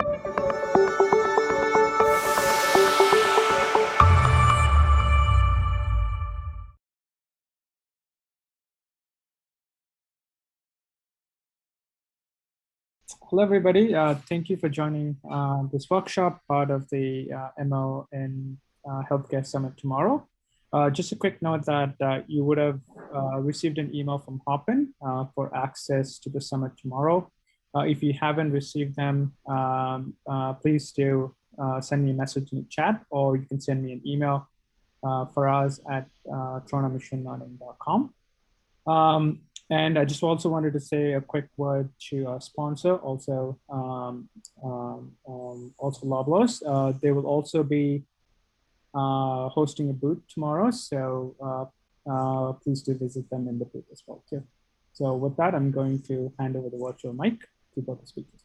Hello, everybody. Thank you for joining this workshop, part of the ML in Healthcare Summit tomorrow. Just a quick note that you would have received an email from Hopin for access to the summit tomorrow. If you haven't received them, please do send me a message in the chat, or you can send me an email for us at tronomachineLearning.com. And I just also wanted to say a quick word to our sponsor, also Loblaw. They will also be hosting a booth tomorrow, so please do visit them in the booth as well too. So with that, I'm going to hand over the virtual mic to both the speakers.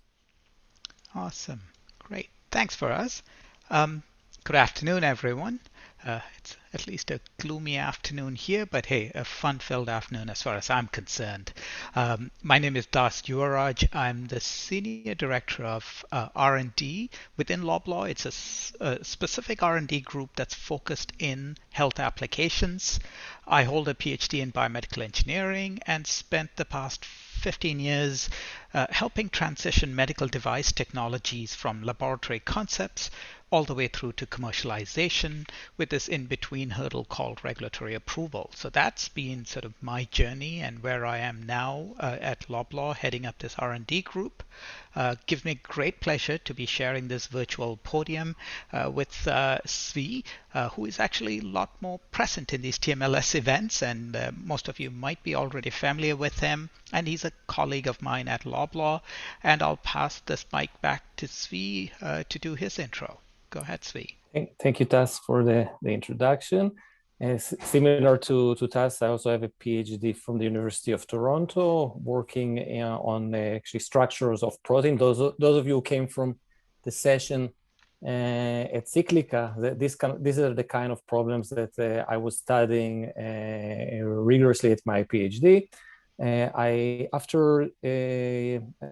Awesome, great. Thanks for us. Good afternoon, everyone. It's at least a gloomy afternoon here, but hey, a fun-filled afternoon as far as I'm concerned. My name is Das Yuvaraj. I'm the Senior Director of R&D within Loblaw. It's a specific R&D group that's focused in health applications. I hold a PhD in biomedical engineering and spent the past 15 years helping transition medical device technologies from laboratory concepts all the way through to commercialization with this in-between hurdle called regulatory approval. So that's been sort of my journey and where I am now at Loblaw, heading up this R&D group. Gives me great pleasure to be sharing this virtual podium with Tzvi, who is actually a lot more present in these TMLS events, and most of you might be already familiar with him. And he's a colleague of mine at Loblaw. And I'll pass this mic back to Tzvi to do his intro. Go ahead, Tzvi. Thank you, Tas, for the introduction. Similar to Tas, I also have a PhD from the University of Toronto, working on actually structures of protein. Those of you who came from the session at Cyclica, these are the kind of problems that I was studying rigorously at my PhD. After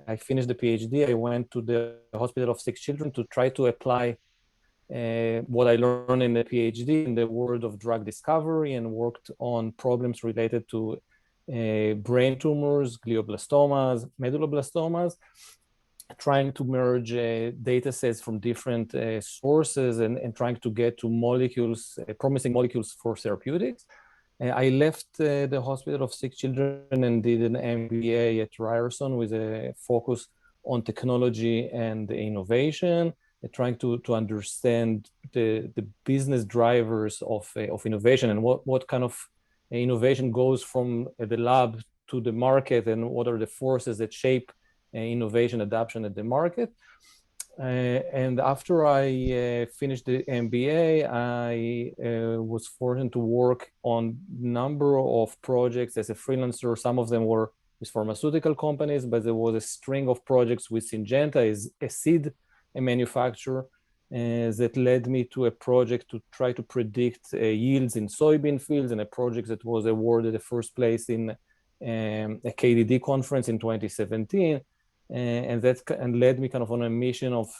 I finished the PhD, I went to the Hospital of Sick Children to try to apply what I learned in the PhD in the world of drug discovery, and worked on problems related to brain tumors, glioblastomas, medulloblastomas, trying to merge data sets from different sources and trying to get to molecules, promising molecules for therapeutics. I left the Hospital of Sick Children and did an MBA at Ryerson with a focus on technology and innovation, trying to understand the business drivers of innovation and what kind of innovation goes from the lab to the market, and what are the forces that shape innovation adoption at the market. And after I finished the MBA, I was fortunate to work on a number of projects as a freelancer. Some of them were with pharmaceutical companies, but there was a string of projects with Syngenta, is a seed manufacturer, that led me to a project to try to predict yields in soybean fields, and a project that was awarded the first place in a KDD conference in 2017. And led me kind of on a mission of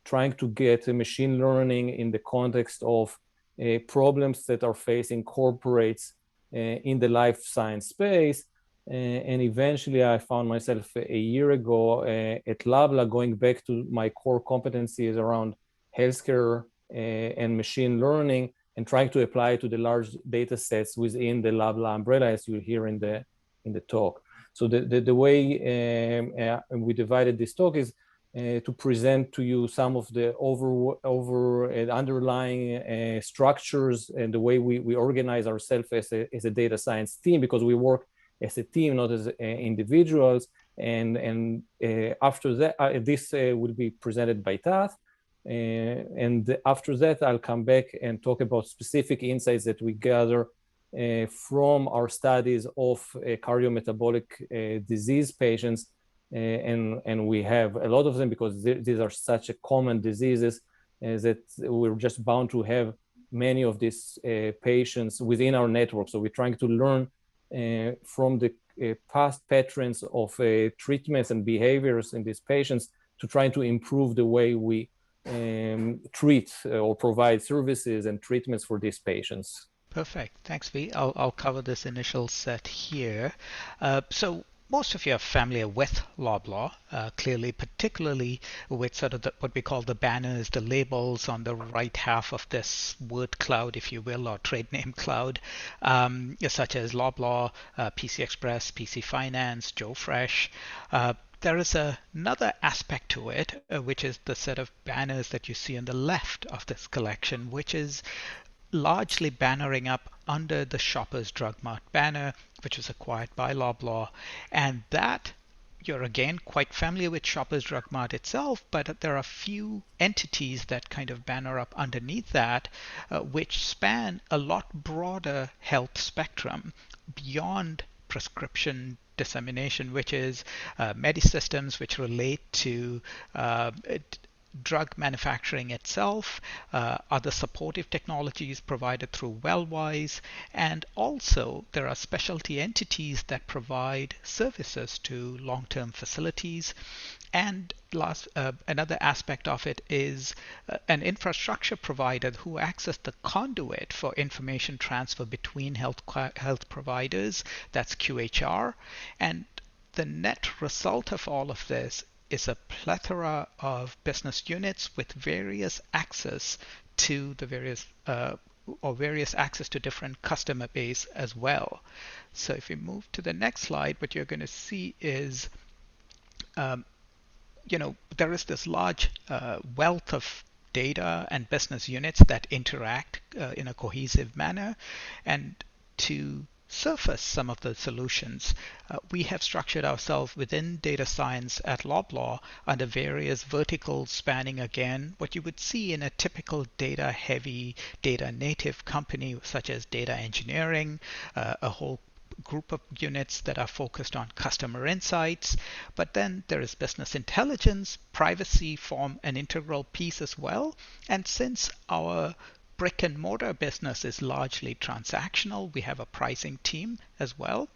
trying to get machine learning in the context of problems that are facing corporates in the life science space. And eventually I found myself a year ago at Loblaw, going back to my core competencies around healthcare and machine learning, and trying to apply it to the large data sets within the Loblaw umbrella, as you'll hear in the talk. So the way we divided this talk is to present to you some of the underlying structures and the way we organize ourselves as a data science team, because we work as a team, not as individuals. And after that, this will be presented by Tas. And after that, I'll come back and talk about specific insights that we gather from our studies of cardiometabolic disease patients. And we have a lot of them because these are such a common diseases that we're just bound to have many of these patients within our network. So we're trying to learn from the past patterns of treatments and behaviors in these patients to try to improve the way we treat or provide services and treatments for these patients. Perfect. Thanks, V. I'll cover this initial set here. So most of you are familiar with Loblaw, clearly, particularly with sort of what we call the banners, the labels on the right half of this word cloud, if you will, or trade name cloud, such as Loblaw, PC Express, PC Finance, Joe Fresh. There is another aspect to it, which is the set of banners that you see on the left of this collection, which is largely bannering up under the Shoppers Drug Mart banner, which was acquired by Loblaw. And that, you're again quite familiar with Shoppers Drug Mart itself, but there are a few entities that kind of banner up underneath that, which span a lot broader health spectrum beyond prescription dissemination, which is Medisystems, which relate to drug manufacturing itself, other supportive technologies provided through Wellwise, and also there are specialty entities that provide services to long-term facilities. And another aspect of it is an infrastructure provider who acts as the conduit for information transfer between health providers. That's QHR. And the net result of all of this is a plethora of business units with various access to the various access to different customer base as well. So if we move to the next slide, what you're going to see is there is this large wealth of data and business units that interact in a cohesive manner. And to surface some of the solutions, we have structured ourselves within data science at Loblaw under various verticals spanning, again, what you would see in a typical data heavy, data native company such as data engineering, a whole group of units that are focused on customer insights. But then there is business intelligence. Privacy form an integral piece as well. And since our brick and mortar business is largely transactional, we have a pricing team as well.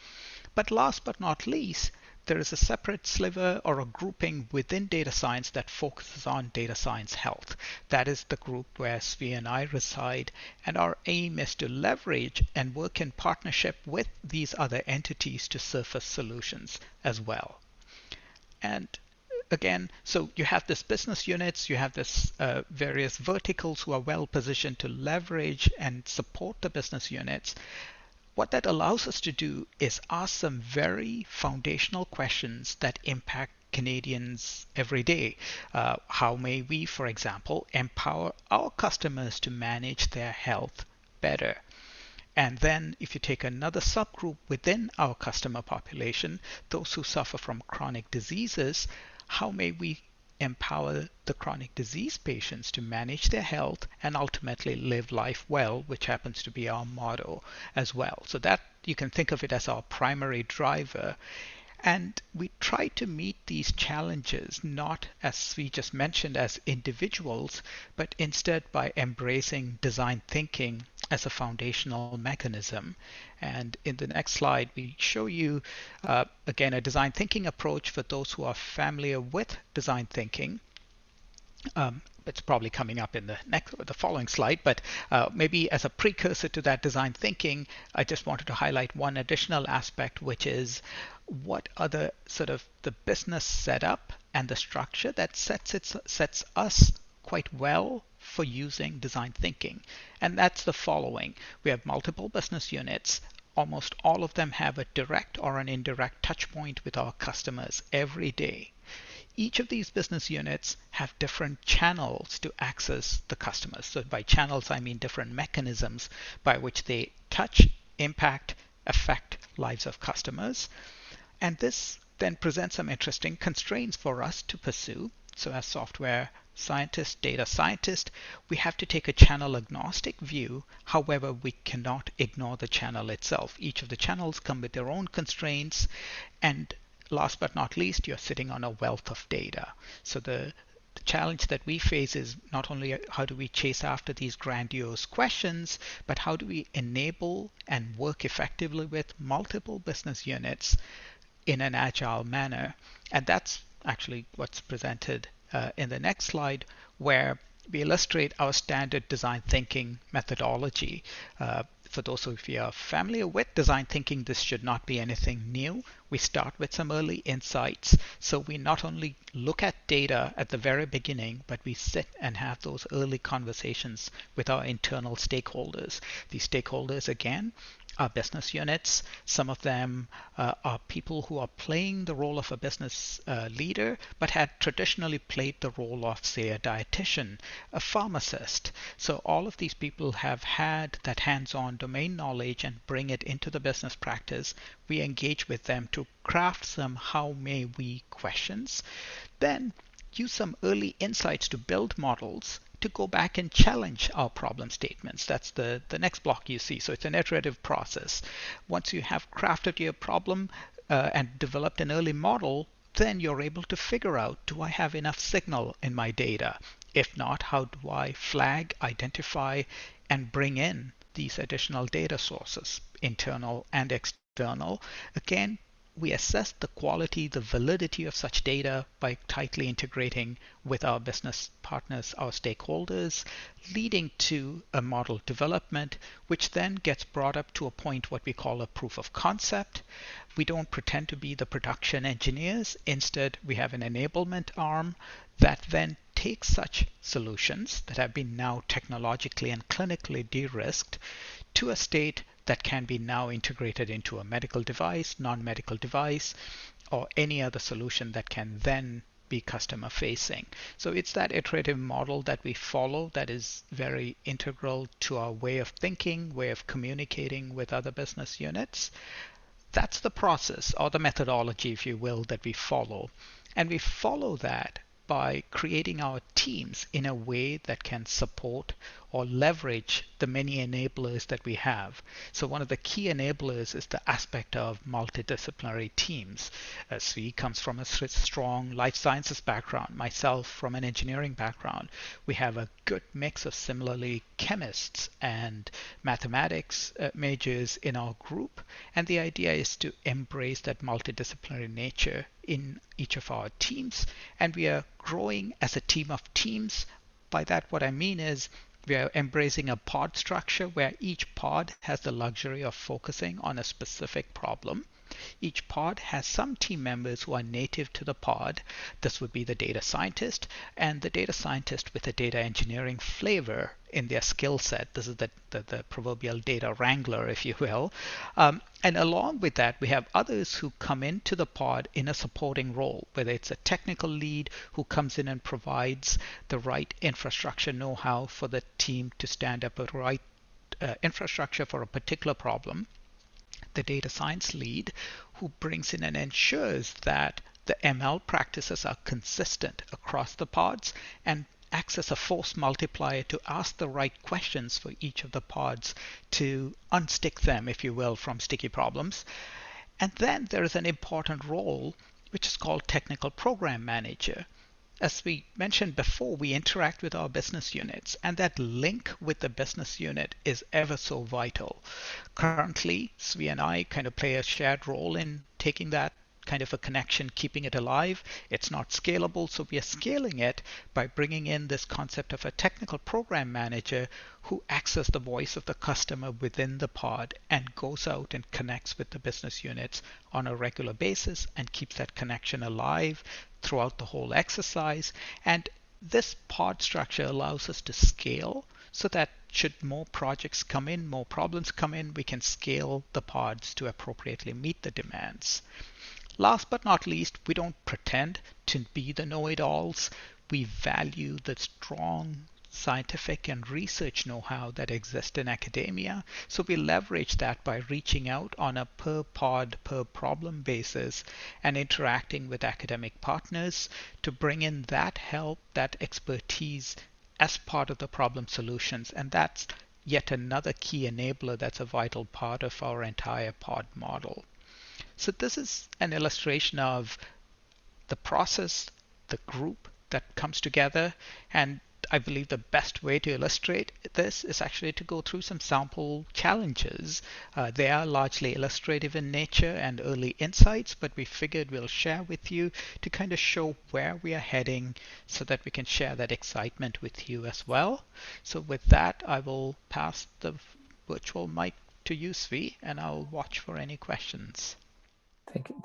But last but not least, there is a separate sliver or a grouping within data science that focuses on data science health. That is the group where Tzvi and I reside, and our aim is to leverage and work in partnership with these other entities to surface solutions as well. And again, so you have this business units, you have this various verticals who are well positioned to leverage and support the business units. What that allows us to do is ask some very foundational questions that impact Canadians every day. How may we, for example, empower our customers to manage their health better? And then if you take another subgroup within our customer population, those who suffer from chronic diseases, how may we empower the chronic disease patients to manage their health and ultimately live life well, which happens to be our motto as well. So that you can think of it as our primary driver. And we try to meet these challenges not, as we just mentioned, as individuals, but instead by embracing design thinking as a foundational mechanism. And in the next slide, we show you, again, a design thinking approach for those who are familiar with design thinking. It's probably coming up in the following slide, but maybe as a precursor to that design thinking, I just wanted to highlight one additional aspect, which is what are the sort of the business setup and the structure that sets us quite well for using design thinking. And that's the following. We have multiple business units. Almost all of them have a direct or an indirect touch point with our customers every day. Each of these business units have different channels to access the customers. So by channels, I mean different mechanisms by which they touch, impact, affect lives of customers. And this then presents some interesting constraints for us to pursue. So as software scientists, data scientists, we have to take a channel agnostic view. However, we cannot ignore the channel itself. Each of the channels come with their own constraints. And last but not least, you're sitting on a wealth of data. So the challenge that we face is not only how do we chase after these grandiose questions, but how do we enable and work effectively with multiple business units in an agile manner. And that's actually what's presented in the next slide, where we illustrate our standard design thinking methodology. For those of you who are familiar with design thinking, this should not be anything new. We start with some early insights. So we not only look at data at the very beginning, but we sit and have those early conversations with our internal stakeholders. These stakeholders, again, are business units. Some of them are people who are playing the role of a business leader, but had traditionally played the role of, say, a dietitian, a pharmacist. So all of these people have had that hands-on domain knowledge and bring it into the business practice. We engage with them to craft some how may we questions, then use some early insights to build models to go back and challenge our problem statements. That's the next block you see. So it's an iterative process. Once you have crafted your problem and developed an early model, then you're able to figure out, do I have enough signal in my data? If not, how do I flag, identify, and bring in these additional data sources, internal and external? Again, we assess the quality, the validity of such data by tightly integrating with our business partners, our stakeholders, leading to a model development, which then gets brought up to a point what we call a proof of concept. We don't pretend to be the production engineers. Instead, we have an enablement arm that then takes such solutions that have been now technologically and clinically de-risked to a state that can be now integrated into a medical device, non-medical device, or any other solution that can then be customer facing. So it's that iterative model that we follow that is very integral to our way of thinking, way of communicating with other business units. That's the process, or the methodology, if you will, that we follow. And we follow that by creating our teams in a way that can support or leverage the many enablers that we have. So one of the key enablers is the aspect of multidisciplinary teams. Tzvi comes from a strong life sciences background, myself from an engineering background. We have a good mix of similarly chemists and mathematics majors in our group. And the idea is to embrace that multidisciplinary nature in each of our teams. And we are growing as a team of teams. By that, what I mean is we are embracing a pod structure where each pod has the luxury of focusing on a specific problem. Each pod has some team members who are native to the pod. This would be the data scientist, and the data scientist with a data engineering flavor in their skill set. This is the proverbial data wrangler, if you will. And along with that, we have others who come into the pod in a supporting role, whether it's a technical lead who comes in and provides the right infrastructure know-how for the team to stand up a right infrastructure for a particular problem. The data science lead who brings in and ensures that the ML practices are consistent across the pods and acts as a force multiplier to ask the right questions for each of the pods to unstick them, if you will, from sticky problems. And then there is an important role which is called technical program manager. As we mentioned before, we interact with our business units, and that link with the business unit is ever so vital. Currently, Tzvi and I kind of play a shared role in taking that kind of a connection, keeping it alive. It's not scalable, so we are scaling it by bringing in this concept of a technical program manager who acts as the voice of the customer within the pod and goes out and connects with the business units on a regular basis and keeps that connection alive throughout the whole exercise. And this pod structure allows us to scale so that should more projects come in, more problems come in, we can scale the pods to appropriately meet the demands. Last but not least, we don't pretend to be the know-it-alls. We value the strong scientific and research know-how that exists in academia. So we leverage that by reaching out on a per pod, per problem basis and interacting with academic partners to bring in that help, that expertise as part of the problem solutions. And that's yet another key enabler that's a vital part of our entire pod model. So this is an illustration of the process, the group that comes together, and I believe the best way to illustrate this is actually to go through some sample challenges. They are largely illustrative in nature and early insights, but we figured we'll share with you to kind of show where we are heading so that we can share that excitement with you as well. So with that, I will pass the virtual mic to you, Tzvi, and I'll watch for any questions.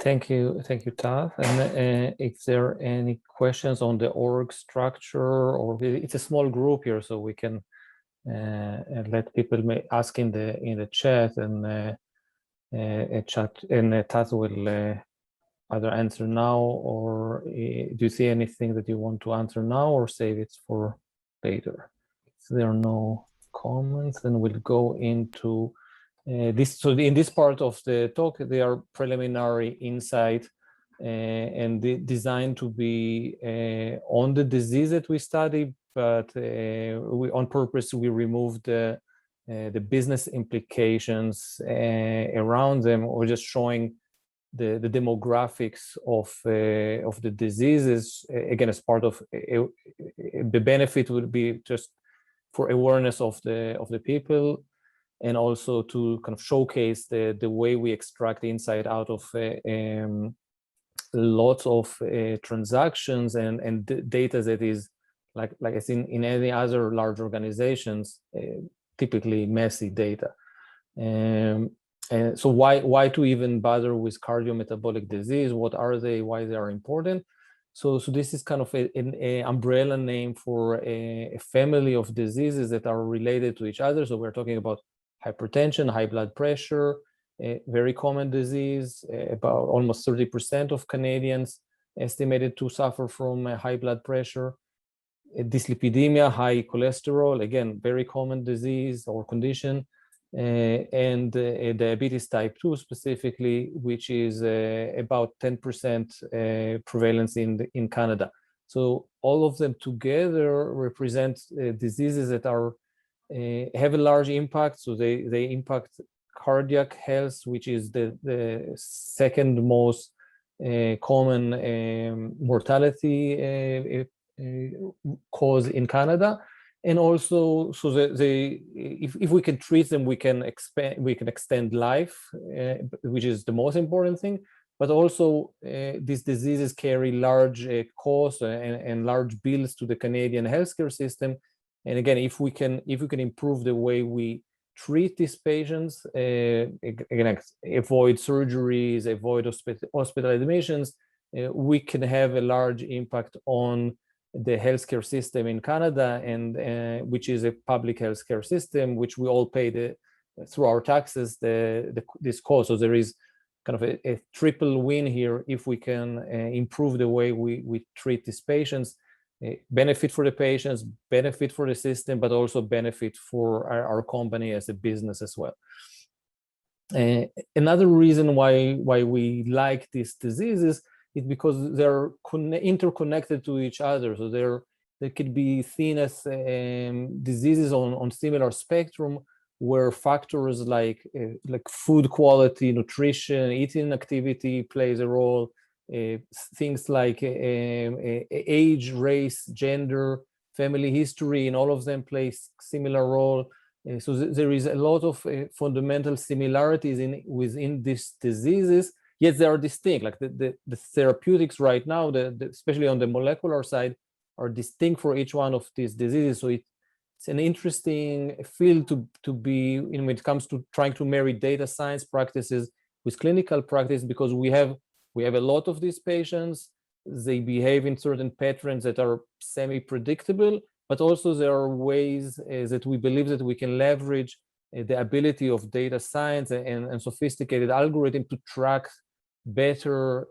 Thank you, Tav. And if there are any questions on the org structure, or it's a small group here, so we can let people ask in the chat, and Tav will either answer now, or do you see anything that you want to answer now, or save it for later? If there are no comments, then we'll go into this. So in this part of the talk, they are preliminary insight and designed to be on the disease that we study, but on purpose we removed the business implications around them, or just showing the demographics of the diseases. Again, as part of the benefit would be just for awareness of the people, and also to kind of showcase the way we extract insight out of lots of transactions and data that is like I think in any other large organizations, typically messy data. And so why to even bother with cardiometabolic disease? What are they? Why they are important? So this is kind of an umbrella name for a family of diseases that are related to each other. So we're talking about hypertension, high blood pressure, a very common disease. About almost 30% of Canadians estimated to suffer from high blood pressure. Dyslipidemia, high cholesterol, again, very common disease or condition. And diabetes type 2 specifically, which is about 10% prevalence in Canada. So all of them together represent diseases that are have a large impact. So they impact cardiac health, which is the second most common mortality cause in Canada. And also, so if we can treat them, we can extend life, which is the most important thing. But also, these diseases carry large costs and large bills to the Canadian healthcare system. And again, if we can improve the way we treat these patients, again, avoid surgeries, avoid hospital admissions, we can have a large impact on the healthcare system in Canada, and which is a public healthcare system, which we all pay through our taxes this cost. So there is kind of a triple win here if we can improve the way we treat these patients. Benefit for the patients, benefit for the system, but also benefit for our company as a business as well. Another reason why we like these diseases is because they're interconnected to each other. So they could be seen as diseases on similar spectrum, where factors like food quality, nutrition, eating activity plays a role. Things like age, race, gender, family history, and all of them play similar role. So there is a lot of fundamental similarities within these diseases, yet they are distinct. Like the therapeutics right now, especially on the molecular side, are distinct for each one of these diseases. So it's an interesting field to be in when it comes to trying to marry data science practices with clinical practice, because we have a lot of these patients. They behave in certain patterns that are semi-predictable, but also there are ways that we believe that we can leverage the ability of data science and sophisticated algorithm to track better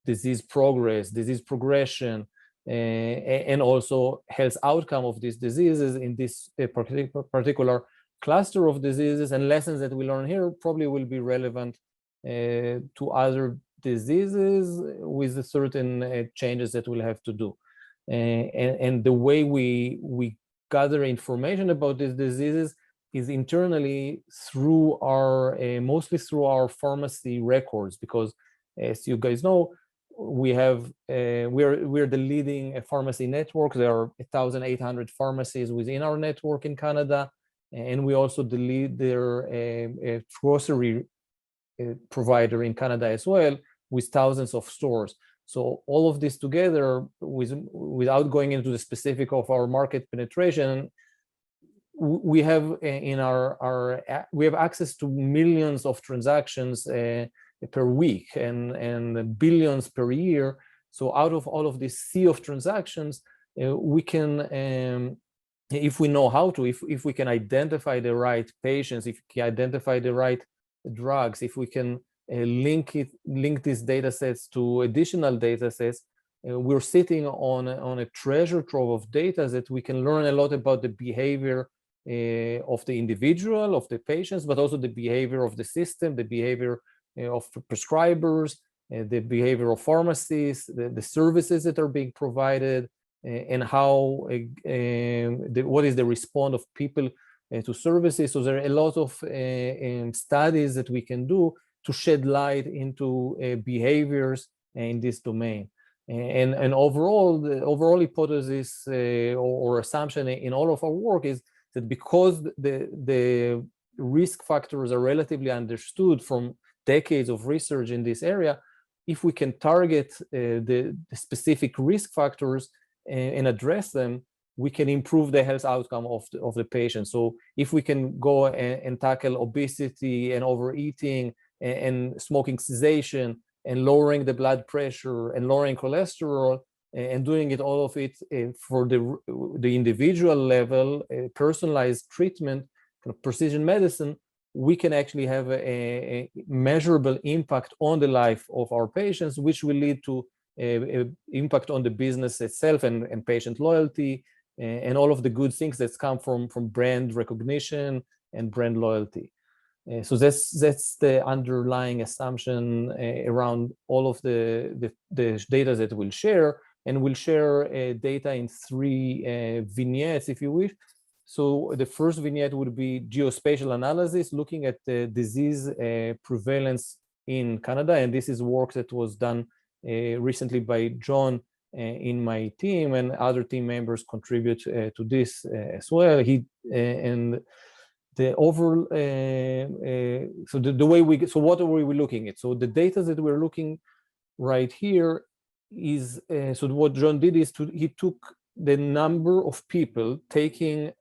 disease progress, disease progression, and also health outcome of these diseases in this particular cluster of diseases. And lessons that we learn here probably will be relevant to other diseases with certain changes that we'll have to do. And the way we gather information about these diseases is internally through mostly through our pharmacy records, because as you guys know, we're the leading pharmacy network. There are 1,800 pharmacies within our network in Canada, and we also the leader grocery provider in Canada as well, with thousands of stores. So all of this together, without going into the specific of our market penetration, we have we have access to millions of transactions per week and billions per year. So out of all of this sea of transactions, we can, if we know how to, if we can identify the right patients, if we can identify the right drugs, if we can link these data sets to additional data sets, we're sitting on a treasure trove of data that we can learn a lot about the behavior of the individual, of the patients, but also the behavior of the system, the behavior of prescribers, the behavior of pharmacies, the services that are being provided, and how what is the response of people to services. So there are a lot of studies that we can do to shed light into behaviors in this domain. And overall, the overall hypothesis or assumption in all of our work is that because the risk factors are relatively understood from decades of research in this area, if we can target the specific risk factors and address them, we can improve the health outcome of the patient. So if we can go and tackle obesity and overeating and smoking cessation and lowering the blood pressure and lowering cholesterol and doing it all of it for the individual level, personalized treatment, kind of precision medicine, we can actually have a measurable impact on the life of our patients, which will lead to impact on the business itself and patient loyalty and all of the good things that come from brand recognition and brand loyalty. So that's the underlying assumption around all of the data that we'll share, and we'll share data in 3 vignettes, if you wish. So the first vignette would be geospatial analysis, looking at the disease prevalence in Canada, and this is work that was done recently by John in my team, and other team members contribute to this as well. And the overall, so the way so what are we looking at? So the data that we're looking right here is, so what John did is he took the number of people taking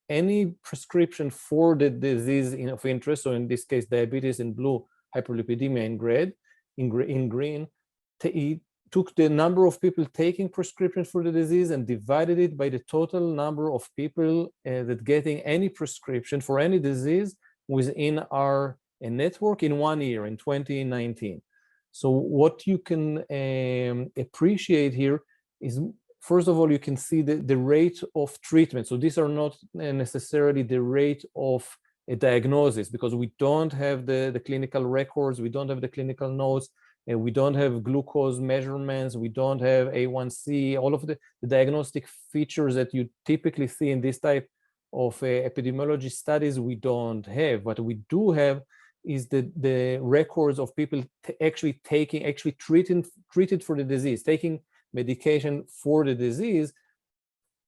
any prescription for the disease of interest, so in this case diabetes in blue, hyperlipidemia in green. He took the number of people taking prescriptions for the disease and divided it by the total number of people that getting any prescription for any disease within our network in 1 year, in 2019. So what you can appreciate here is, first of all, you can see the rate of treatment. So these are not necessarily the rate of a diagnosis, because we don't have the clinical records, we don't have the clinical notes, and we don't have glucose measurements, we don't have A1C, all of the diagnostic features that you typically see in this type of epidemiology studies, we don't have. What we do have is the records of people actually treated for the disease, taking medication for the disease.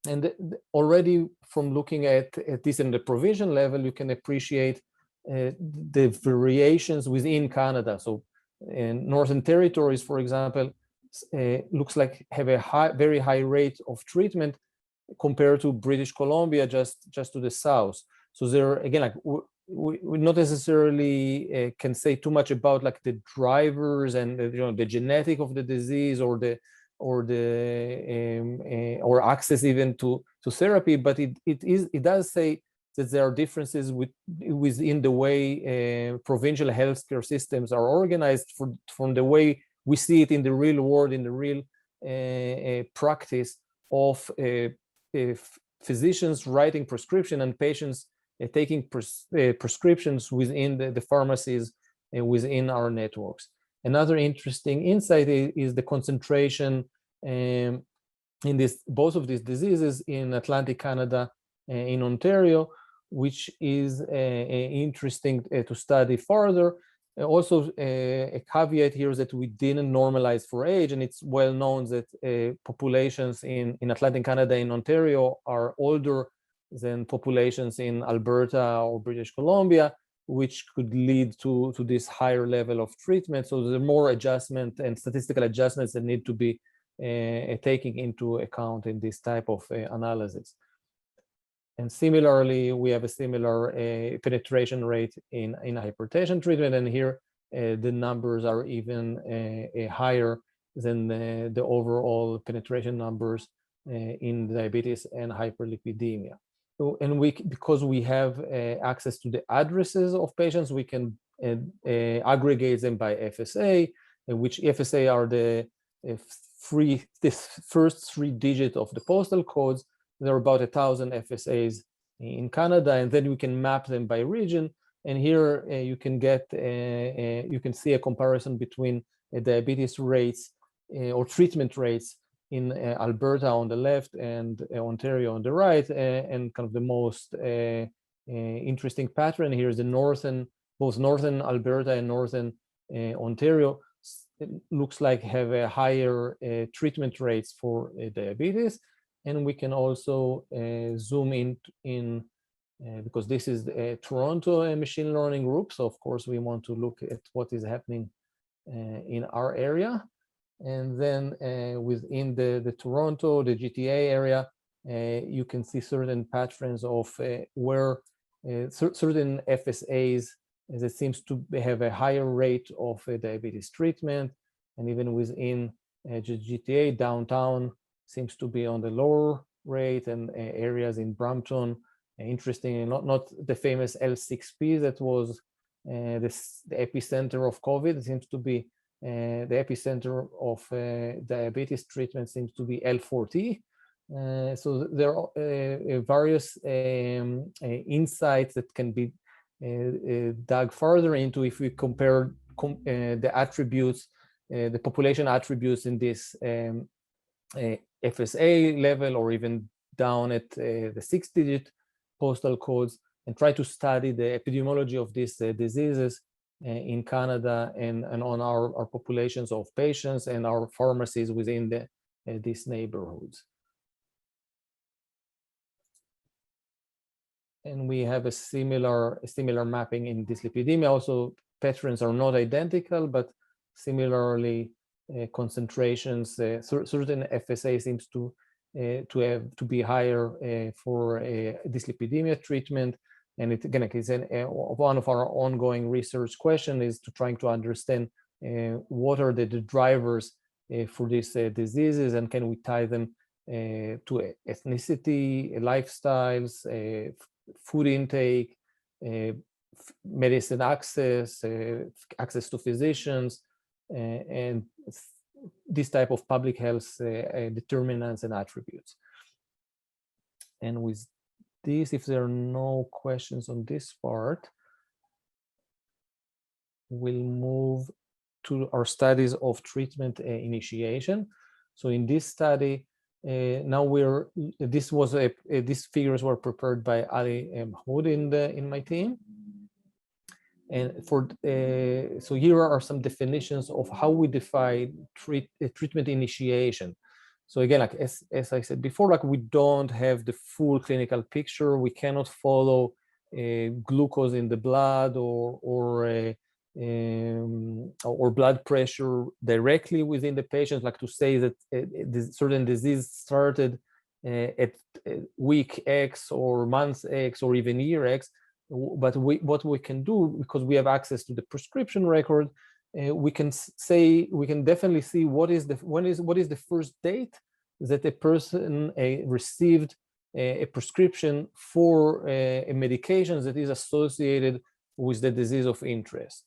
And already from looking at this in the provision level, you can appreciate the variations within Canada. So in Northern Territories, for example, looks like have a very high rate of treatment compared to British Columbia, just to the south. So there, again, like we not necessarily can say too much about like the drivers and the genetic of the disease or access even to therapy, but it does say that there are differences within the way provincial healthcare systems are organized from the way we see it in the real world, in the real practice of physicians writing prescription and patients taking prescriptions within the pharmacies within our networks. Another interesting insight is the concentration in both of these diseases in Atlantic Canada, in Ontario, which is interesting to study further. Also, a caveat here is that we didn't normalize for age, and it's well known that populations in Atlantic Canada and Ontario are older than populations in Alberta or British Columbia, which could lead to this higher level of treatment. So there are more adjustment and statistical adjustments that need to be taken into account in this type of analysis. And similarly, we have a similar penetration rate in hypertension treatment, and here the numbers are even higher than the overall penetration numbers in diabetes and hyperlipidemia. So, and because we have access to the addresses of patients, we can aggregate them by FSA, which FSA are the first 3 digits of the postal codes. There are about 1,000 FSAs in Canada, and then we can map them by region. And here you can get, you can see a comparison between diabetes rates or treatment rates in Alberta on the left and Ontario on the right. And kind of the most interesting pattern here is both northern Alberta and northern Ontario. It looks like have a higher treatment rates for diabetes. And we can also zoom in because this is a Toronto machine learning group. So of course we want to look at what is happening in our area. And then within the Toronto, the GTA area, you can see certain patterns of where certain FSAs that seems to have a higher rate of diabetes treatment. And even within GTA, downtown seems to be on the lower rate, and areas in Brampton, interesting, not the famous L6P that was the epicenter of COVID. It seems to be the epicenter of diabetes treatment seems to be L4T. So there are various insights that can be dug further into if we compare the attributes, the population attributes in this FSA level, or even down at the 6-digit postal codes, and try to study the epidemiology of these diseases in Canada and on our populations of patients and our pharmacies within these neighborhoods. And we have a similar mapping in dyslipidemia. Also, patterns are not identical, but similarly, concentrations, certain FSA seems to be higher for dyslipidemia treatment. And it, again, it's one of our ongoing research questions is to trying to understand what are the drivers for these diseases, and can we tie them to ethnicity, lifestyles, food intake, medicine access, access to physicians, and this type of public health determinants and attributes. And with this, if there are no questions on this part, we'll move to our studies of treatment initiation. So in this study, now these figures were prepared by Ali Mahmoud in my team. And so here are some definitions of how we define treatment initiation. So again, like as I said before, like we don't have the full clinical picture. We cannot follow glucose in the blood or blood pressure directly within the patient, like to say that certain disease started at week X or month X or even year X. But what we can do, because we have access to the prescription record, we can definitely see what is the first date that a person received a prescription for a medication that is associated with the disease of interest,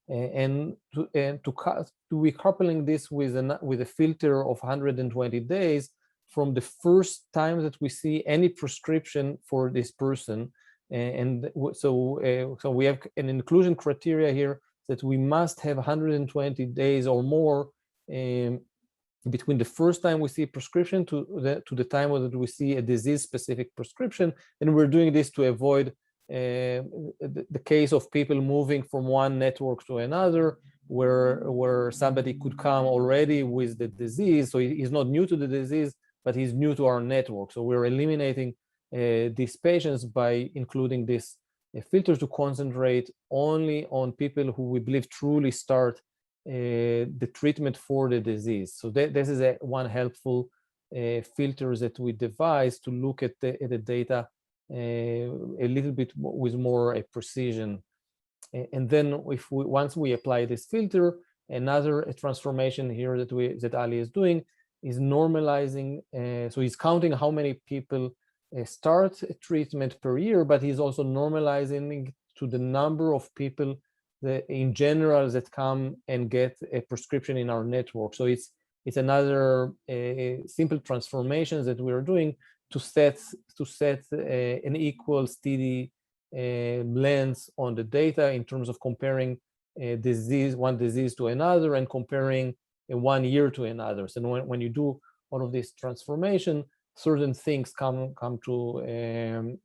and to be coupling this with a filter of 120 days from the first time that we see any prescription for this person. And so we have an inclusion criteria here that we must have 120 days or more between the first time we see a prescription to the time that we see a disease-specific prescription. And we're doing this to avoid the case of people moving from one network to another, where somebody could come already with the disease, so he's not new to the disease, but he's new to our network. So we're eliminating these patients by including this filter to concentrate only on people who we believe truly start the treatment for the disease. So this is one helpful filter that we devised to look at the data a little bit with more precision. And then once we apply this filter, another transformation here that Ali is doing is normalizing. So he's counting how many people start a treatment per year, but he's also normalizing to the number of people that in general that come and get a prescription in our network. So it's another simple transformations that we're doing to set an equal steady lens on the data in terms of comparing one disease to another and comparing 1 year to another. So when you do all of this transformation, certain things come to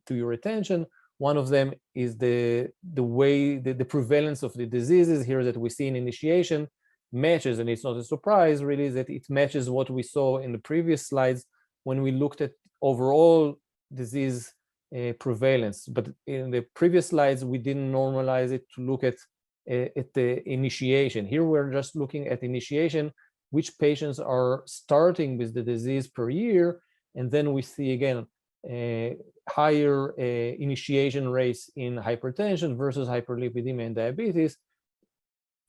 your attention. One of them is the way the prevalence of the diseases here that we see in initiation matches, and it's not a surprise really that it matches what we saw in the previous slides when we looked at overall disease prevalence. But in the previous slides, we didn't normalize it to look at the initiation. Here we're just looking at initiation, which patients are starting with the disease per year, and then we see again higher initiation rates in hypertension versus hyperlipidemia and diabetes.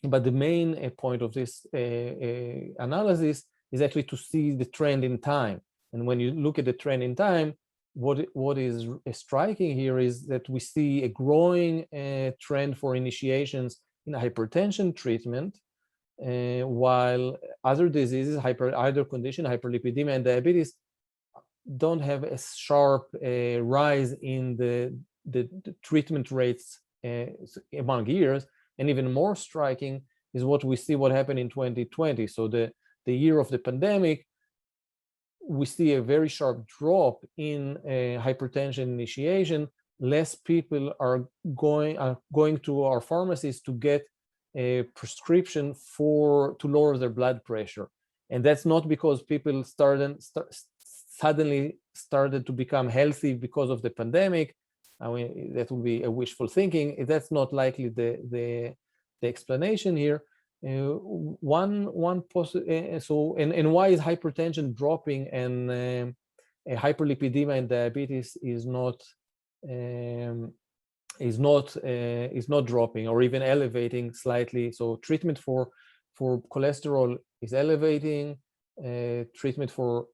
But the main point of this analysis is actually to see the trend in time. And when you look at the trend in time, what is striking here is that we see a growing trend for initiations in hypertension treatment, while other diseases, either condition, hyperlipidemia and diabetes, don't have a sharp rise in the treatment rates among years. And even more striking is what we see what happened in 2020. So the year of the pandemic, we see a very sharp drop in hypertension initiation. Less people are going to our pharmacies to get a prescription to lower their blood pressure. And that's not because people suddenly started to become healthy because of the pandemic. I mean, that would be a wishful thinking. That's not likely the explanation here. And why is hypertension dropping and hyperlipidemia and diabetes is not dropping or even elevating slightly? So treatment for cholesterol is elevating, treatment for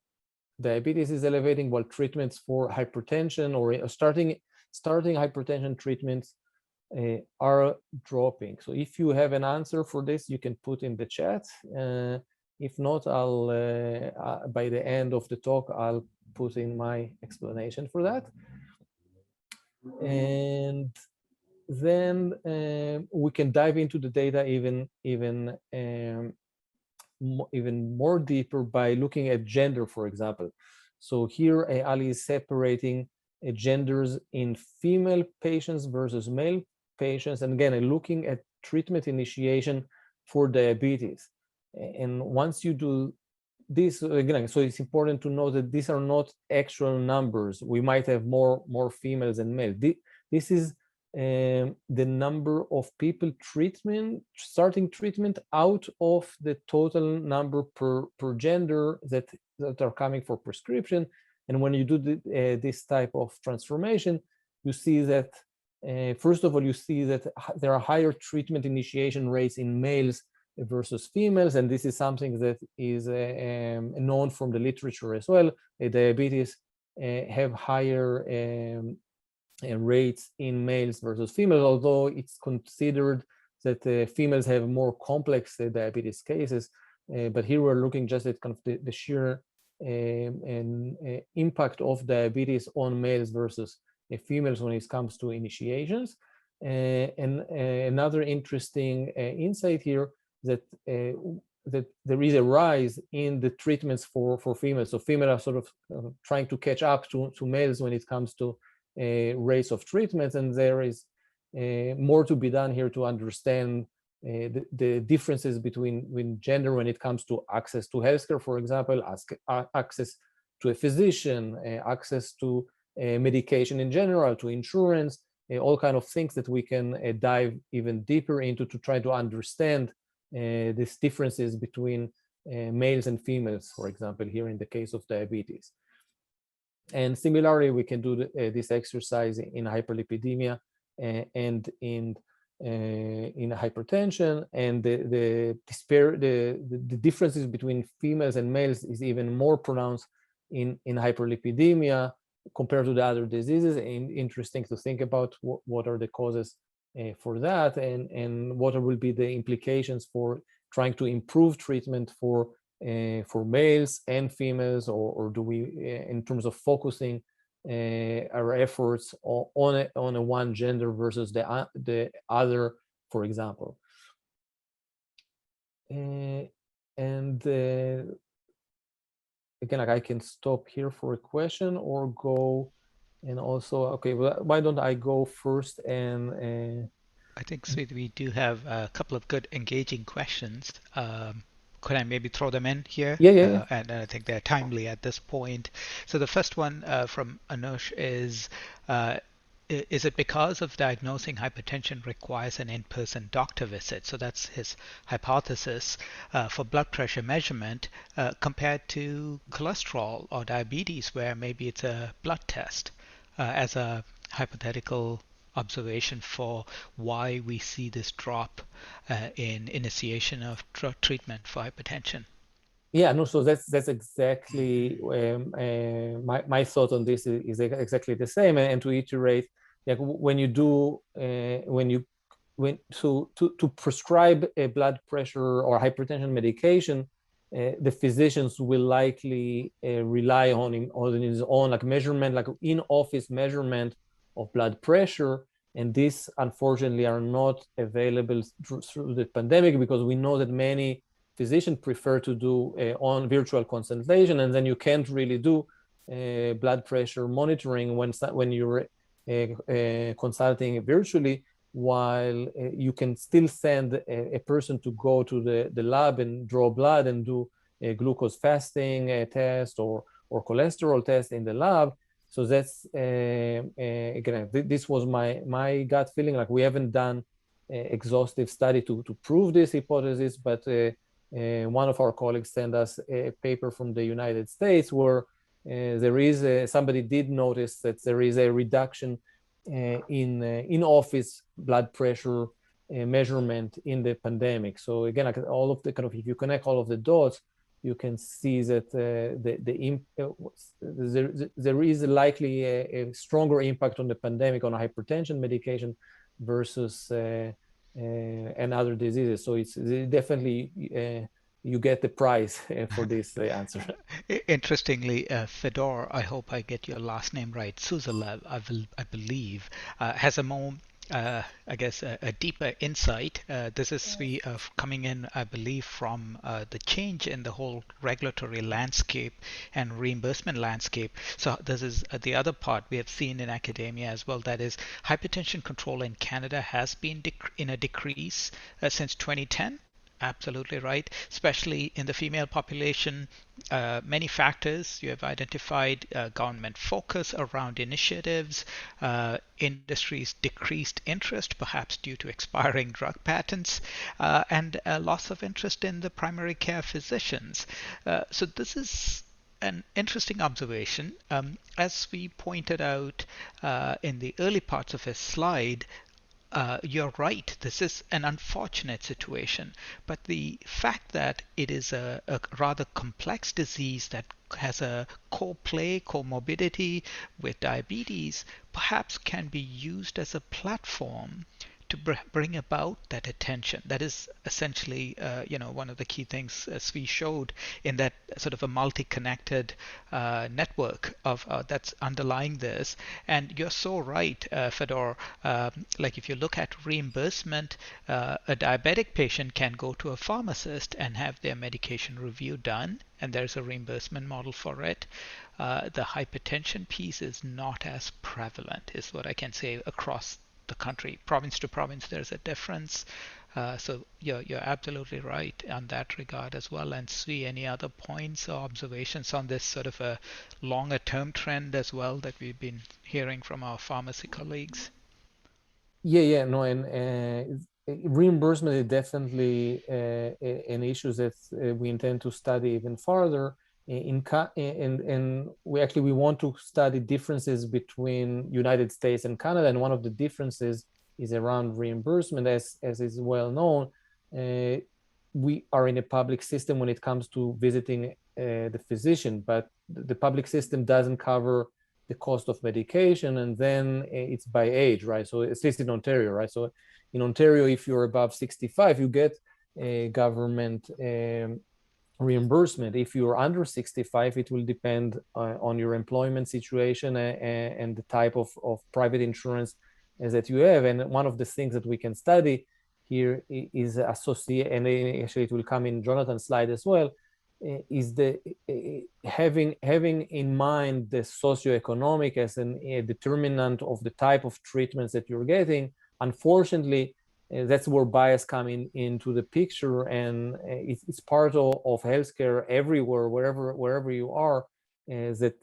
diabetes is elevating, while treatments for hypertension or starting hypertension treatments are dropping. So if you have an answer for this, you can put in the chat. If not, I'll by the end of the talk, I'll put in my explanation for that. And then we can dive into the data even more deeper by looking at gender, for example. So here Ali is separating genders in female patients versus male patients, and again looking at treatment initiation for diabetes. And once you do this again, so it's important to know that these are not actual numbers. We might have more females than males. This is the number of people starting treatment out of the total number per gender that are coming for prescription. And when you do this type of transformation, you see that first of all, you see that there are higher treatment initiation rates in males versus females, and this is something that is known from the literature as well. Diabetes have higher rates in males versus females, although it's considered that females have more complex diabetes cases. But here we're looking just at kind of the sheer impact of diabetes on males versus females when it comes to initiations. And another interesting insight here that there is a rise in the treatments for females. So females are sort of trying to catch up to males when it comes to rates of treatments, and there is more to be done here to understand the differences between gender when it comes to access to healthcare, for example, access to a physician, access to medication in general, to insurance, all kind of things that we can dive even deeper into to try to understand these differences between males and females, for example, here in the case of diabetes. And similarly, we can do this exercise in hyperlipidemia and in hypertension, and the differences between females and males is even more pronounced in hyperlipidemia compared to the other diseases. And interesting to think about what are the causes for that, and what will be the implications for trying to improve treatment for males and females, or do we, in terms of focusing our efforts on a one gender versus the other, for example. And again, like I can stop here for a question or go, and also, okay, well, why don't I go first? And I think, Tzvi, we do have a couple of good engaging questions. Could I maybe throw them in here? Yeah. And I think they're timely at this point. So the first one from Anush is it because of diagnosing hypertension requires an in-person doctor visit? So that's his hypothesis for blood pressure measurement compared to cholesterol or diabetes, where maybe it's a blood test, as a hypothetical observation for why we see this drop in initiation of treatment for hypertension. Yeah, no, so that's exactly my thought on this is exactly the same. And to iterate, like when you do to prescribe a blood pressure or hypertension medication, the physicians will likely rely on his own like measurement, like in-office measurement of blood pressure. And these, unfortunately, are not available through the pandemic, because we know that many physicians prefer to do on virtual consultation, and then you can't really do blood pressure monitoring when you're consulting virtually, while you can still send a person to go to the lab and draw blood and do a glucose fasting test or cholesterol test in the lab. So that's again, this was my gut feeling. Like we haven't done exhaustive study to prove this hypothesis, but one of our colleagues sent us a paper from the United States where there is somebody did notice that there is a reduction in office blood pressure measurement in the pandemic. So again, like all of the kind of, if you connect all of the dots, you can see that there is likely a stronger impact on the pandemic on hypertension medication versus and other diseases. So it's definitely you get the prize for this answer. Interestingly, Fedor, I hope I get your last name right, Suzalev, I believe, has a more, I guess, a deeper insight. This is coming in, I believe, from the change in the whole regulatory landscape and reimbursement landscape. So this is the other part we have seen in academia as well. That is, hypertension control in Canada has been in a decrease since 2010. Absolutely right, especially in the female population. Many factors you have identified: government focus around initiatives, industry's decreased interest, perhaps due to expiring drug patents, and loss of interest in the primary care physicians. So this is an interesting observation. As we pointed out in the early parts of his slide, you're right, this is an unfortunate situation, but the fact that it is a rather complex disease that has a comorbidity with diabetes perhaps can be used as a platform to bring about that attention. That is essentially, one of the key things Tzvi showed in that sort of a multi-connected network of that's underlying this. And you're so right, Fedor. Like if you look at reimbursement, a diabetic patient can go to a pharmacist and have their medication review done, and there's a reimbursement model for it. The hypertension piece is not as prevalent, is what I can say, across the country. Province to province, there's a difference. So you're absolutely right on that regard as well. And Tzvi, any other points or observations on this sort of a longer term trend as well that we've been hearing from our pharmacy colleagues? Yeah, no, and reimbursement is definitely an issue that we intend to study even further. And we want to study differences between United States and Canada, and one of the differences is around reimbursement. As is well known, we are in a public system when it comes to visiting the physician, but the public system doesn't cover the cost of medication, and then it's by age, right? So at least in Ontario, right? So in Ontario, if you're above 65, you get a government reimbursement. If you're under 65, it will depend on your employment situation and the type of private insurance that you have. And one of the things that we can study here is associate, and actually it will come in Jonathan's slide as well, is the having in mind the socioeconomic as a determinant of the type of treatments that you're getting. Unfortunately, that's where bias come into the picture, and it's part of healthcare everywhere, wherever you are. That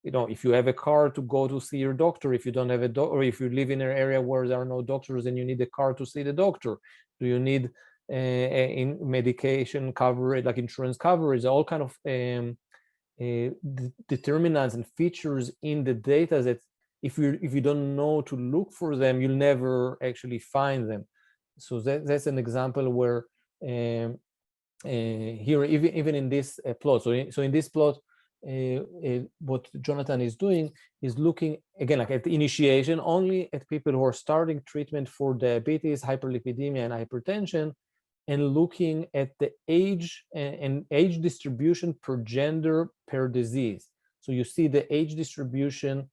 if you have a car to go to see your doctor, if you don't have a doctor, or if you live in an area where there are no doctors and you need a car to see the doctor, do you need in medication coverage, like insurance coverage, all kind of determinants and features in the data that if you don't know to look for them, you'll never actually find them. So that's an example where here, even in this plot, so in this plot, what Jonathan is doing is looking again like at the initiation only at people who are starting treatment for diabetes, hyperlipidemia, and hypertension, and looking at the age and age distribution per gender per disease. So you see the age distribution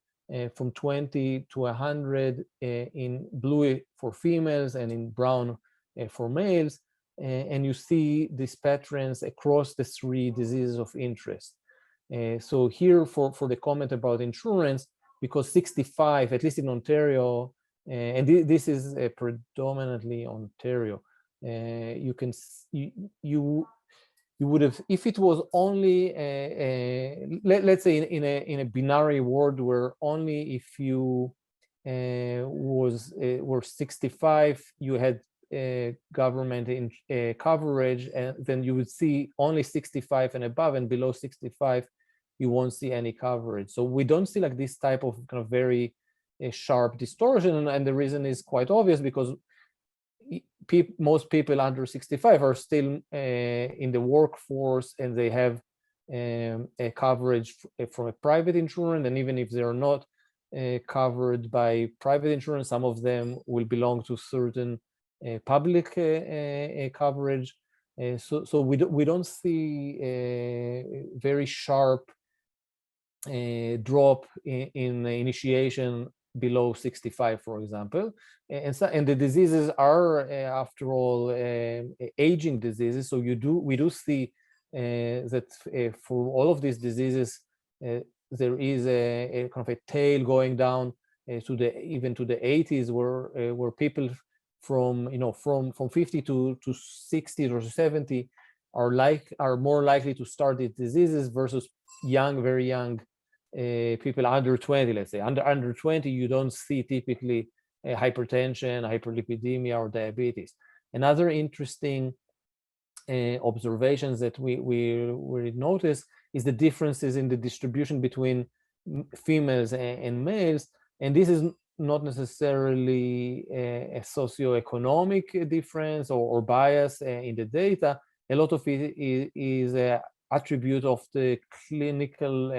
from 20 to 100 in blue for females and in brown for males, and you see these patterns across the three diseases of interest. So here for the comment about insurance, because 65, at least in Ontario, and this is predominantly Ontario, you would have, if it was only let's say in a binary world where only if you were 65 you had government in coverage, and then you would see only 65 and above, and below 65 you won't see any coverage. So we don't see like this type of kind of very sharp distortion, and the reason is quite obvious, because most people under 65 are still in the workforce, and they have a coverage from a private insurance, and even if they are not covered by private insurance, some of them will belong to certain public coverage. So we don't see a very sharp drop in initiation below 65, for example, and the diseases are, after all, aging diseases. So we do see that for all of these diseases, there is a kind of a tail going down even to the 80s, where people from 50 to 60 or 70 are more likely to start these diseases versus very young people under 20, let's say. Under 20, you don't see typically hypertension, hyperlipidemia, or diabetes. Another interesting observations that we notice is the differences in the distribution between females and males, and this is not necessarily a socioeconomic difference or bias in the data. A lot of it is an attribute of the clinical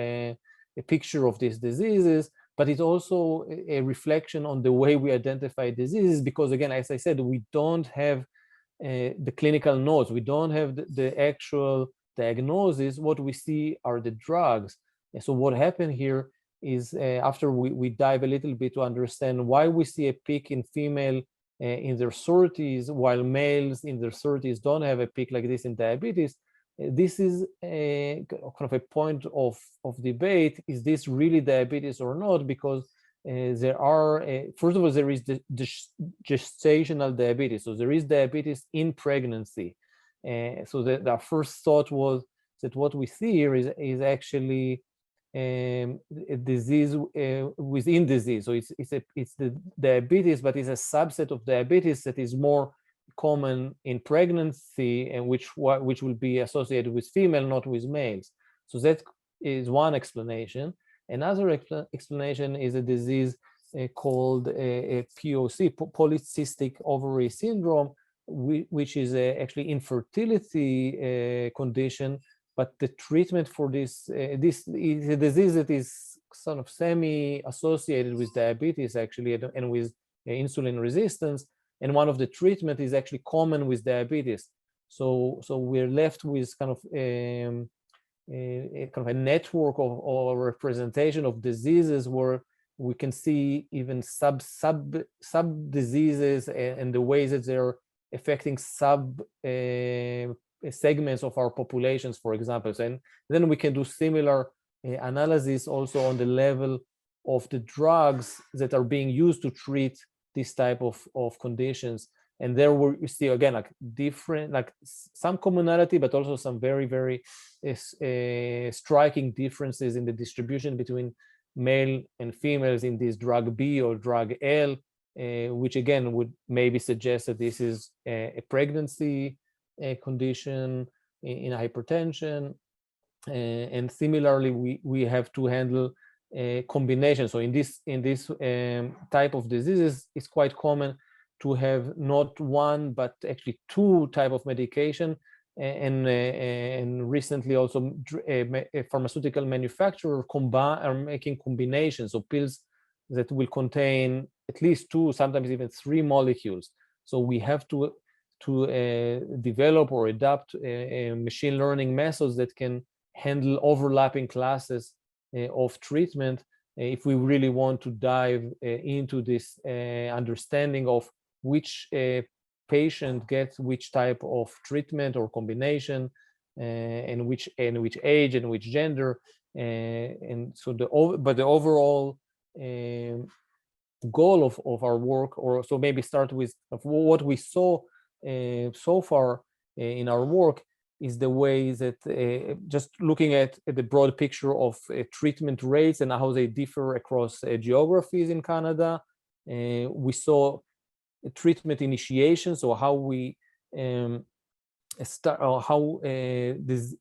picture of these diseases. but it's also a reflection on the way we identify diseases, because again, as I said, we don't have the clinical notes, we don't have the actual diagnosis. What we see are the drugs. And so what happened here is after we dive a little bit to understand why we see a peak in female in their 30s, while males in their 30s don't have a peak like this in diabetes. This is a kind of a point of debate. Is this really diabetes or not? Because there are, first of all, there is the gestational diabetes. So there is diabetes in pregnancy. So the first thought was that what we see here is actually a disease within disease. So it's the diabetes, but it's a subset of diabetes that is more common in pregnancy, and which will be associated with female, not with males. So that is one explanation. Another explanation is a disease called POC, polycystic ovary syndrome, which is actually infertility condition. But the treatment for this is a disease that is sort of semi-associated with diabetes, actually, and with insulin resistance. And one of the treatment is actually common with diabetes. So we're left with kind of a network or representation of diseases where we can see even sub diseases and the ways that they're affecting sub segments of our populations, for example. And then we can do similar analysis also on the level of the drugs that are being used to treat this type of conditions. And there we see again like different, like some commonality, but also some very, very striking differences in the distribution between male and females in this drug B or drug L, which again would maybe suggest that this is a pregnancy condition in hypertension. And similarly, we have to handle combination. So in this type of diseases, it's quite common to have not one but actually two type of medication, and recently also a pharmaceutical manufacturer are making combinations of pills that will contain at least two, sometimes even three molecules. So we have to develop or adapt machine learning methods that can handle overlapping classes of treatment if we really want to dive into this understanding of which patient gets which type of treatment or combination, and which age and which gender, and so the overall goal of our work, or so maybe start with what we saw so far in our work, is the way that just looking at the broad picture of treatment rates and how they differ across geographies in Canada. We saw treatment initiation, so how we start, how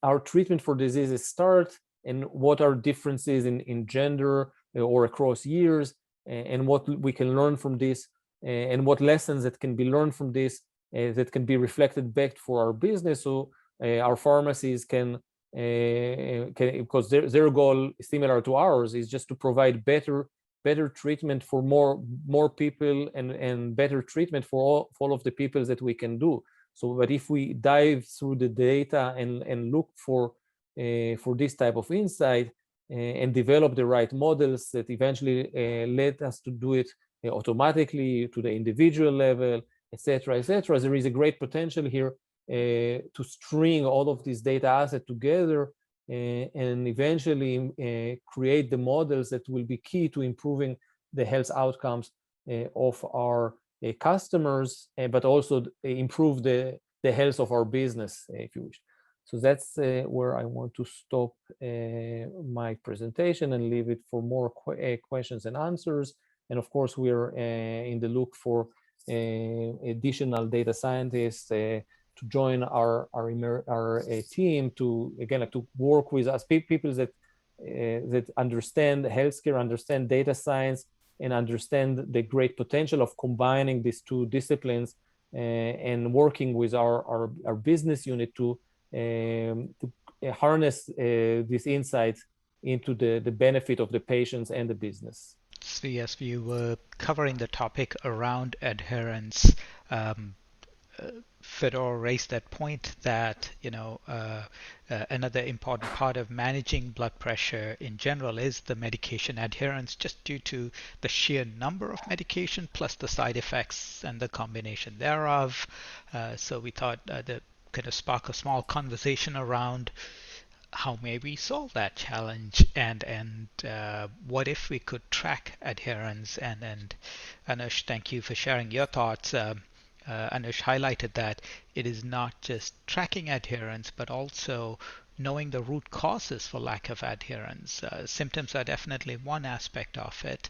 our treatment for diseases start, and what are differences in gender or across years, and what we can learn from this, and what lessons that can be learned from this that can be reflected back for our business. So our pharmacies can because their goal is similar to ours, is just to provide better treatment for more people, and better treatment for all of the people that we can do. So, but if we dive through the data and look for this type of insight, and develop the right models that eventually let us to do it automatically to the individual level, etc., there is a great potential here to string all of these data assets together, and eventually create the models that will be key to improving the health outcomes of our customers, but also improve the health of our business, if you wish. So that's where I want to stop my presentation and leave it for more questions and answers. And of course, we're in the look for additional data scientists to join our team, to again to work with us, people that understand healthcare, understand data science, and understand the great potential of combining these two disciplines, and working with our business unit to harness these insights into the benefit of the patients and the business. Tzvi, as we were covering the topic around adherence, Fedor raised that point that another important part of managing blood pressure in general is the medication adherence, just due to the sheer number of medication plus the side effects and the combination thereof. So we thought that could spark a small conversation around how may we solve that challenge, and what if we could track adherence. And Anush, thank you for sharing your thoughts. Anush highlighted that it is not just tracking adherence, but also knowing the root causes for lack of adherence. Symptoms are definitely one aspect of it.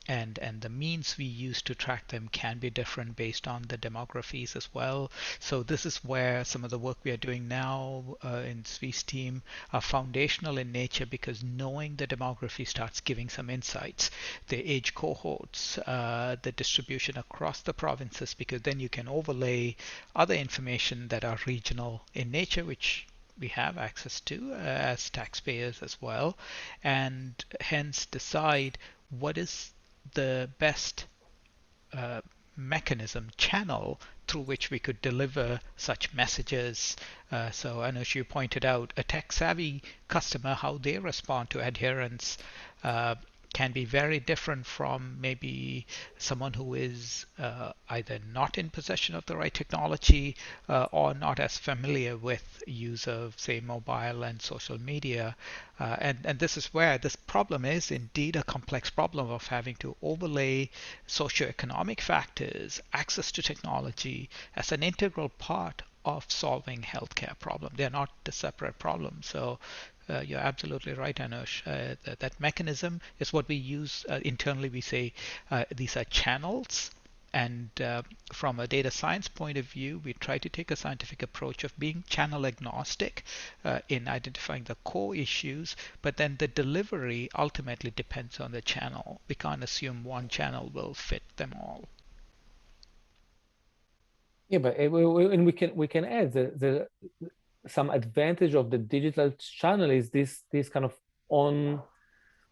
And the means we use to track them can be different based on the demographies as well. So this is where some of the work we are doing now in Tzvi's team are foundational in nature, because knowing the demography starts giving some insights, the age cohorts, the distribution across the provinces, because then you can overlay other information that are regional in nature, which we have access to as taxpayers as well, and hence decide what is the best mechanism, channel through which we could deliver such messages. So Anush, you pointed out a tech-savvy customer, how they respond to adherence can be very different from maybe someone who is either not in possession of the right technology or not as familiar with use of, say, mobile and social media. And this is where this problem is indeed a complex problem of having to overlay socioeconomic factors, access to technology as an integral part of solving healthcare problem. They're not a separate problem. So you're absolutely right, Anush. That mechanism is what we use internally. We say these are channels. And from a data science point of view, we try to take a scientific approach of being channel agnostic in identifying the core issues, but then the delivery ultimately depends on the channel. We can't assume one channel will fit them all. Yeah, but and we can add the some advantage of the digital channel is this kind of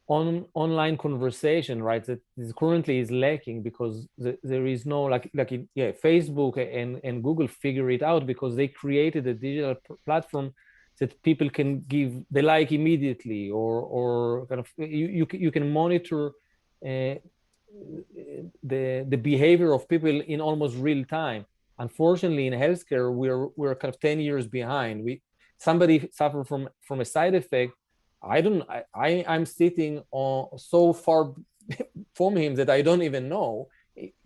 online conversation, right? That is currently is lacking, because there is no Facebook and Google figure it out, because they created a digital platform that people can give the like immediately, or kind of you can monitor the behavior of people in almost real time. Unfortunately, in healthcare, we're kind of 10 years behind. Somebody suffer from a side effect. I'm sitting so far from him that I don't even know.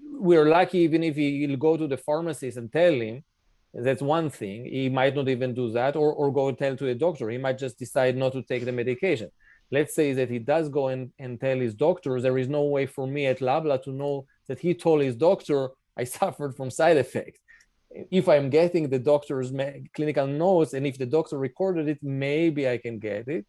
We're lucky even if he'll go to the pharmacist and tell him. That's one thing. He might not even do that, or go and tell to the doctor. He might just decide not to take the medication. Let's say that he does go and tell his doctor. There is no way for me at Loblaw to know that he told his doctor I suffered from side effects. If I'm getting the doctor's clinical notes, and if the doctor recorded it, maybe I can get it.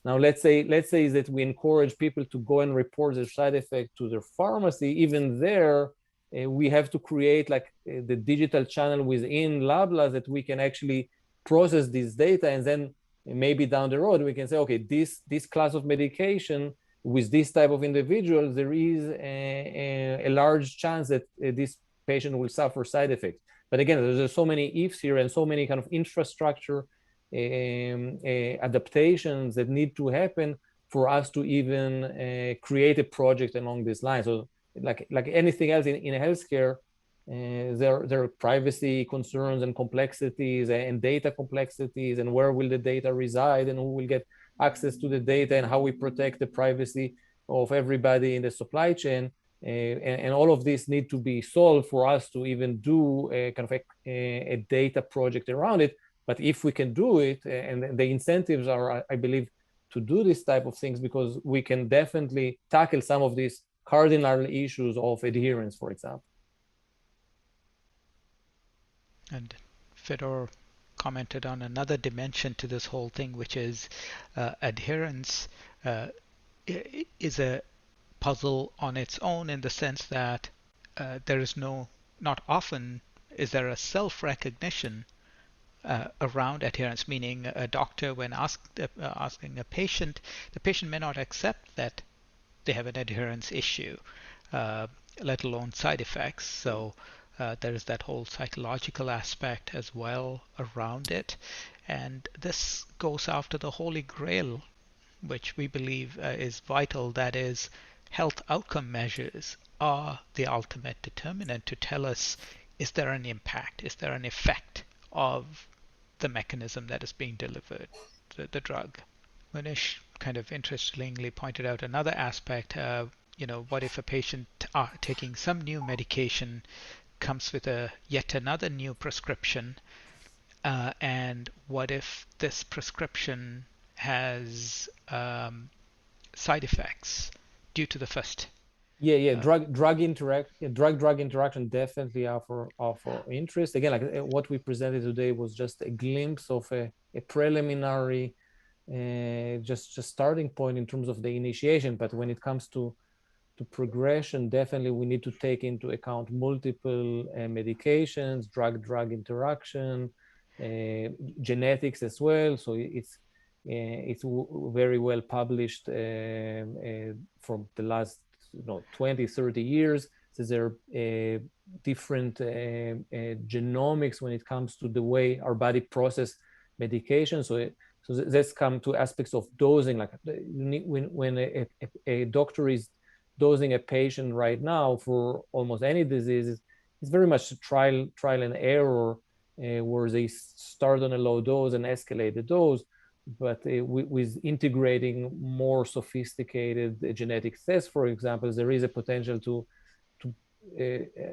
Now, let's say that we encourage people to go and report their side effect to their pharmacy. Even there, we have to create the digital channel within Loblaw that we can actually process this data, and then maybe down the road we can say, okay, this class of medication with this type of individual, there is a large chance that this patient will suffer side effects. But again, there's so many ifs here, and so many kind of infrastructure adaptations that need to happen for us to even create a project along this line. So like anything else in healthcare, there are privacy concerns and complexities and data complexities, and where will the data reside, and who will get access to the data, and how we protect the privacy of everybody in the supply chain. And all of this need to be solved for us to even do a kind of a data project around it. But if we can do it, and the incentives are, I believe, to do this type of things, because we can definitely tackle some of these cardinal issues of adherence, for example. And Fedor commented on another dimension to this whole thing, which is adherence is a puzzle on its own, in the sense that there is not often is there a self-recognition around adherence, meaning a doctor, when asking a patient, the patient may not accept that they have an adherence issue, let alone side effects. So there is that whole psychological aspect as well around it. And this goes after the Holy Grail, which we believe is vital, that is, health outcome measures are the ultimate determinant to tell us, is there an impact, is there an effect of the mechanism that is being delivered, the drug. Manish kind of interestingly pointed out another aspect. What if a patient taking some new medication comes with yet another new prescription, and what if this prescription has side effects due to the first? Drug interaction definitely offer interest. Again, like what we presented today was just a glimpse of a preliminary just starting point in terms of the initiation. But when it comes to progression, definitely we need to take into account multiple medications, drug interaction, genetics as well. So it's very well published from the last 20, 30 years. So there are different genomics when it comes to the way our body process medication. So let's come to aspects of dosing. Like when a doctor is dosing a patient right now for almost any disease, it's very much trial and error, where they start on a low dose and escalate the dose. But with integrating more sophisticated genetic tests, for example, there is a potential to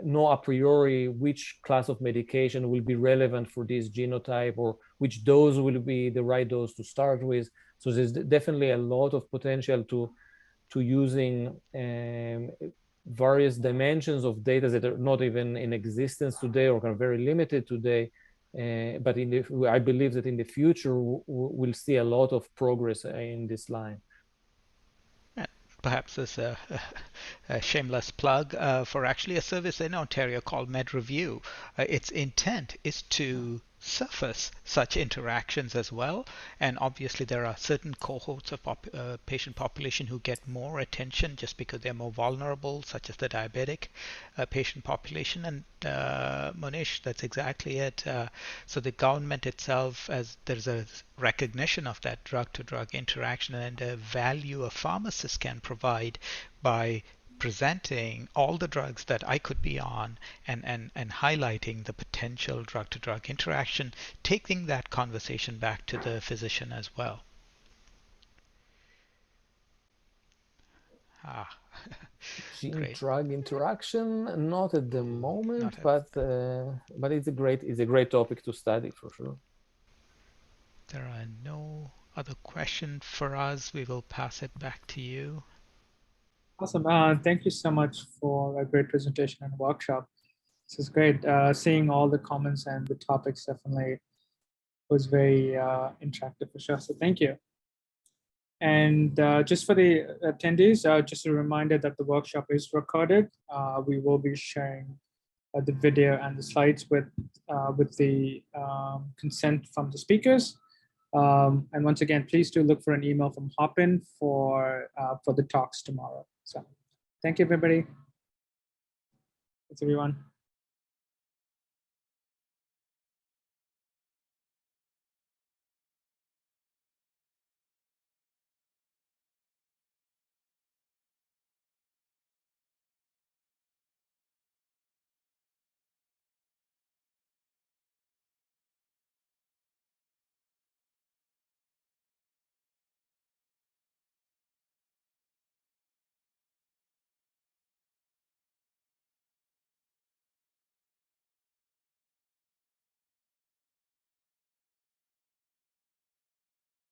know a priori which class of medication will be relevant for this genotype, or which dose will be the right dose to start with. So there's definitely a lot of potential to using various dimensions of data that are not even in existence today or are very limited today. But I believe that in the future, we'll see a lot of progress in this line. Perhaps as a shameless plug for actually a service in Ontario called MedReview. Its intent is to surface such interactions as well, and obviously there are certain cohorts of patient population who get more attention just because they're more vulnerable, such as the diabetic patient population. And Monish, that's exactly it. So the government itself, as there's a recognition of that drug-to-drug interaction and the value a pharmacist can provide by presenting all the drugs that I could be on and highlighting the potential drug-to-drug interaction, taking that conversation back to the physician as well. Gene-drug interaction, not at the moment, but it's a great topic to study for sure. There are no other questions for us. We will pass it back to you. Awesome. Thank you so much for a great presentation and workshop. This is great. Seeing all the comments and the topics definitely was very interactive for sure. So thank you. And just for the attendees, just a reminder that the workshop is recorded. We will be sharing the video and the slides with the consent from the speakers. And once again, please do look for an email from Hopin for the talks tomorrow. So thank you, everybody. Thanks, everyone.